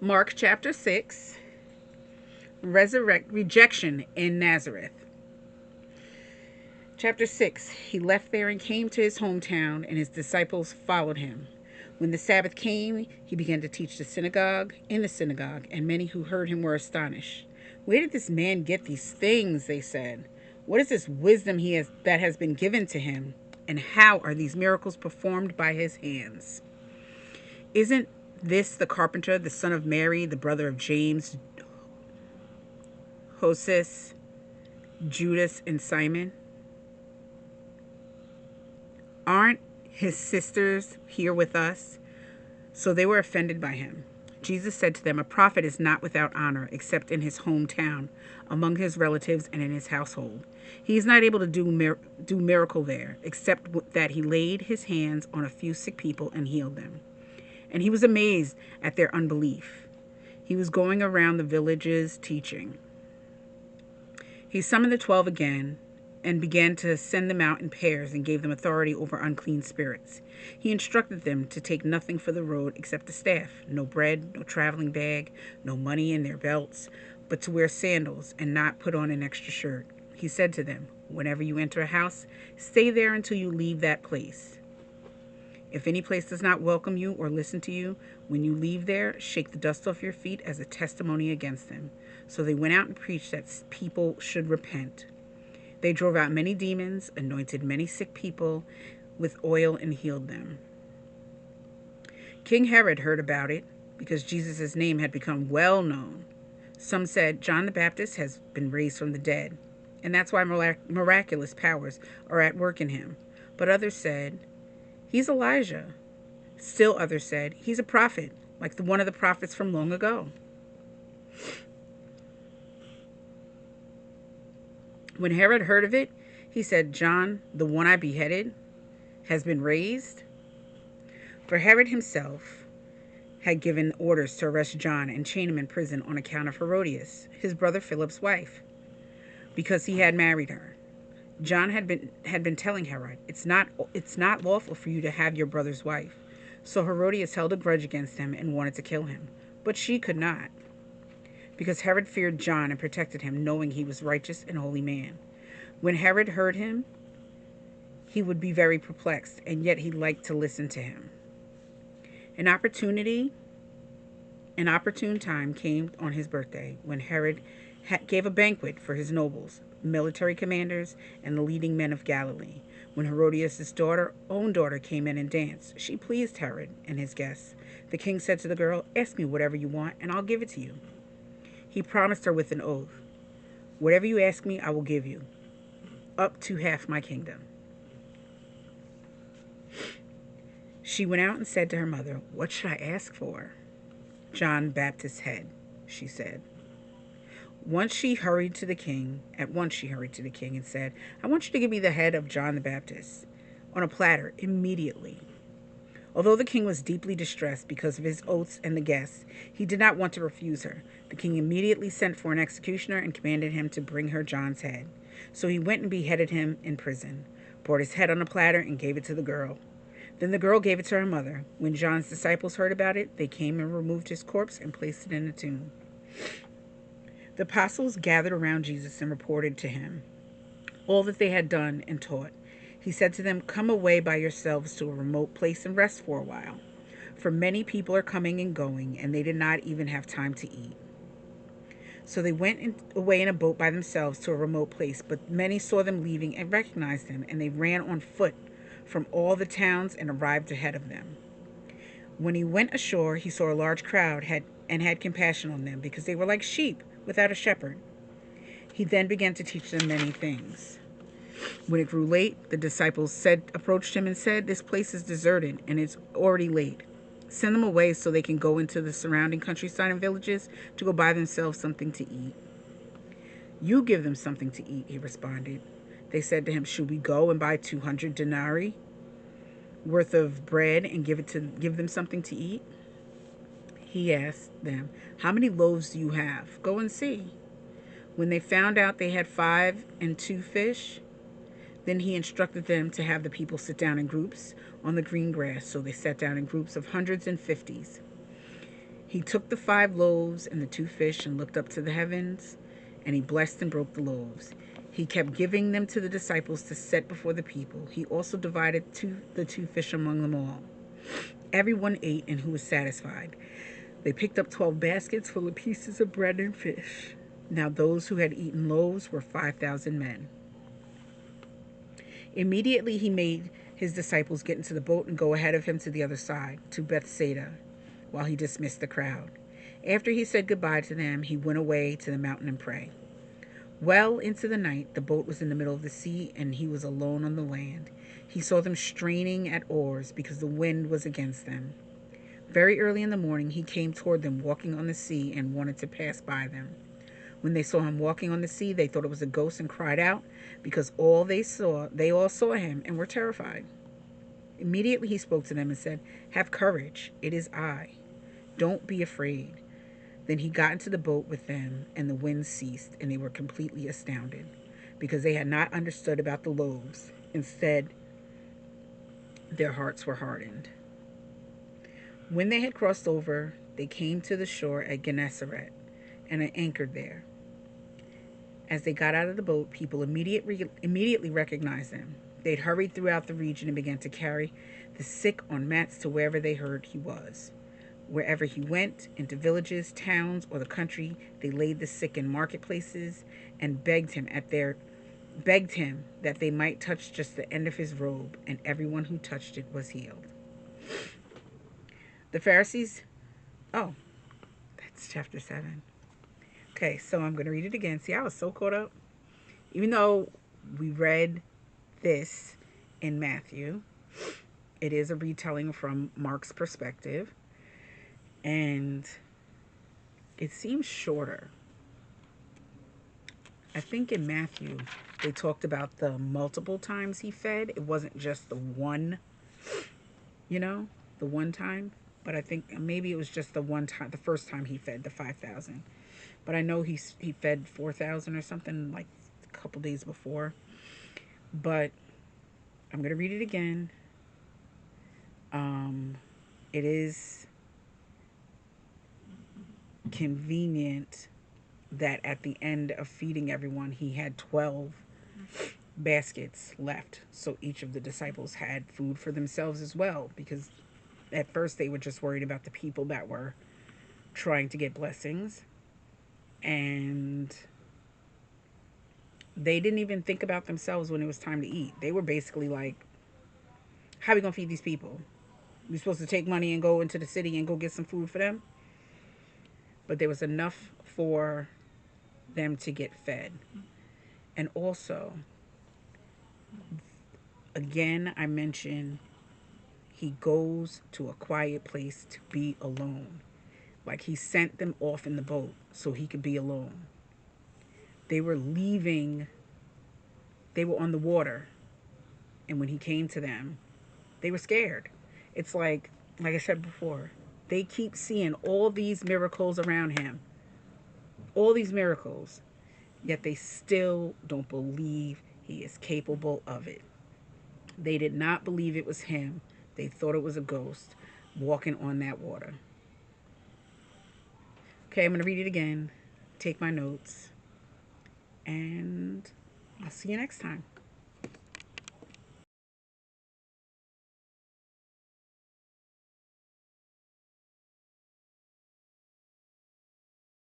Mark chapter 6, rejection in Nazareth. Chapter 6, he left there and came to his hometown, and his disciples followed him. When the Sabbath came, he began to teach in the synagogue, and many who heard him were astonished. Where did this man get these things? They said. What is this wisdom that has been given to him? And how are these miracles performed by his hands? Isn't this the carpenter, the son of Mary, the brother of James, Joses, Judas, and Simon? Aren't his sisters here with us? So they were offended by him. Jesus said to them, a prophet is not without honor except in his hometown, among his relatives, and in his household. He is not able to do miracle there, except that he laid his hands on a few sick people and healed them. And he was amazed at their unbelief. He was going around the villages teaching. He summoned the 12 again and began to send them out in pairs and gave them authority over unclean spirits. He instructed them to take nothing for the road except a staff, no bread, no traveling bag, no money in their belts, but to wear sandals and not put on an extra shirt. He said to them, whenever you enter a house, stay there until you leave that place. If any place does not welcome you or listen to you, when you leave there, shake the dust off your feet as a testimony against them. So they went out and preached that people should repent. They drove out many demons, anointed many sick people with oil, and healed them. King Herod heard about it because Jesus' name had become well known. Some said John the Baptist has been raised from the dead, and that's why miraculous powers are at work in him. But others said, he's Elijah. Still others said, he's a prophet, like one of the prophets from long ago. When Herod heard of it, he said, John, the one I beheaded, has been raised. For Herod himself had given orders to arrest John and chain him in prison on account of Herodias, his brother Philip's wife, because he had married her. John had been telling Herod, it's not lawful for you to have your brother's wife. So Herodias held a grudge against him and wanted to kill him, but she could not, because Herod feared John and protected him, knowing he was righteous and holy man. When Herod heard him, he would be very perplexed, and yet he liked to listen to him. An opportune time came on his birthday, when Herod gave a banquet for his nobles, military commanders, and the leading men of Galilee. When Herodias' own daughter came in and danced, she pleased Herod and his guests. The king said to the girl, ask me whatever you want, and I'll give it to you. He promised her with an oath, whatever you ask me, I will give you, up to half my kingdom. She went out and said to her mother, what should I ask for? John Baptist's head, she said. At once she hurried to the king and said, I want you to give me the head of John the Baptist on a platter immediately. Although the king was deeply distressed because of his oaths and the guests, he did not want to refuse her. The king immediately sent for an executioner and commanded him to bring her John's head. So he went and beheaded him in prison, brought his head on a platter, and gave it to the girl. Then the girl gave it to her mother. When John's disciples heard about it, they came and removed his corpse and placed it in a tomb. The apostles gathered around Jesus and reported to him all that they had done and taught. He said to them, come away by yourselves to a remote place and rest for a while. For many people are coming and going, and they did not even have time to eat. So they went away in a boat by themselves to a remote place, but many saw them leaving and recognized them, and they ran on foot from all the towns and arrived ahead of them. When he went ashore, he saw a large crowd and had compassion on them, because they were like sheep without a shepherd. He then began to teach them many things. When it grew late, the disciples approached him and said, this place is deserted and it's already late. Send them away so they can go into the surrounding countryside and villages to go buy themselves something to eat. You give them something to eat, he responded. They said to him, should we go and buy 200 denarii worth of bread and give them something to eat? He asked them, how many loaves do you have? Go and see. When they found out they had 5 and 2 fish, then he instructed them to have the people sit down in groups on the green grass. So they sat down in groups of hundreds and fifties. He took the 5 loaves and the 2 fish and looked up to the heavens, and he blessed and broke the loaves. He kept giving them to the disciples to set before the people. He also divided the 2 fish among them all. Everyone ate and who was satisfied. They picked up 12 baskets full of pieces of bread and fish. Now those who had eaten loaves were 5,000 men. Immediately he made his disciples get into the boat and go ahead of him to the other side, to Bethsaida, while he dismissed the crowd. After he said goodbye to them, he went away to the mountain and prayed. Well into the night, the boat was in the middle of the sea, and he was alone on the land. He saw them straining at oars because the wind was against them. Very early in the morning, he came toward them walking on the sea and wanted to pass by them. When they saw him walking on the sea, they thought it was a ghost and cried out because they all saw him and were terrified. Immediately he spoke to them and said, "Have courage, it is I. Don't be afraid." Then he got into the boat with them, and the wind ceased, and they were completely astounded because they had not understood about the loaves. Instead, their hearts were hardened. When they had crossed over, they came to the shore at Gennesaret and anchored there. As they got out of the boat, people immediately recognized them. They'd hurried throughout the region and began to carry the sick on mats to wherever they heard he was. Wherever he went, into villages, towns, or the country, they laid the sick in marketplaces and begged him that they might touch just the end of his robe, and everyone who touched it was healed. The Pharisees, oh, that's chapter 7. Okay, so I'm going to read it again. See, I was so caught up. Even though we read this in Matthew, it is a retelling from Mark's perspective, and it seems shorter. I think in Matthew, they talked about the multiple times he fed. It wasn't just the one, the one time. But I think maybe it was just the one time, the first time he fed the 5,000. But I know he fed 4,000 or something like a couple days before. But I'm going to read it again. It is convenient that at the end of feeding everyone, he had 12 baskets left. So each of the disciples had food for themselves as well, because at first they were just worried about the people that were trying to get blessings. And they didn't even think about themselves when it was time to eat. They were basically like, how are we going to feed these people? We're supposed to take money and go into the city and go get some food for them? But there was enough for them to get fed. And also, again, I mentioned he goes to a quiet place to be alone. Like he sent them off in the boat so he could be alone. They were leaving. They were on the water. And when he came to them, they were scared. It's like I said before, they keep seeing all these miracles around him. All these miracles. Yet they still don't believe he is capable of it. They did not believe it was him. They thought it was a ghost walking on that water. Okay, I'm going to read it again, take my notes, and I'll see you next time.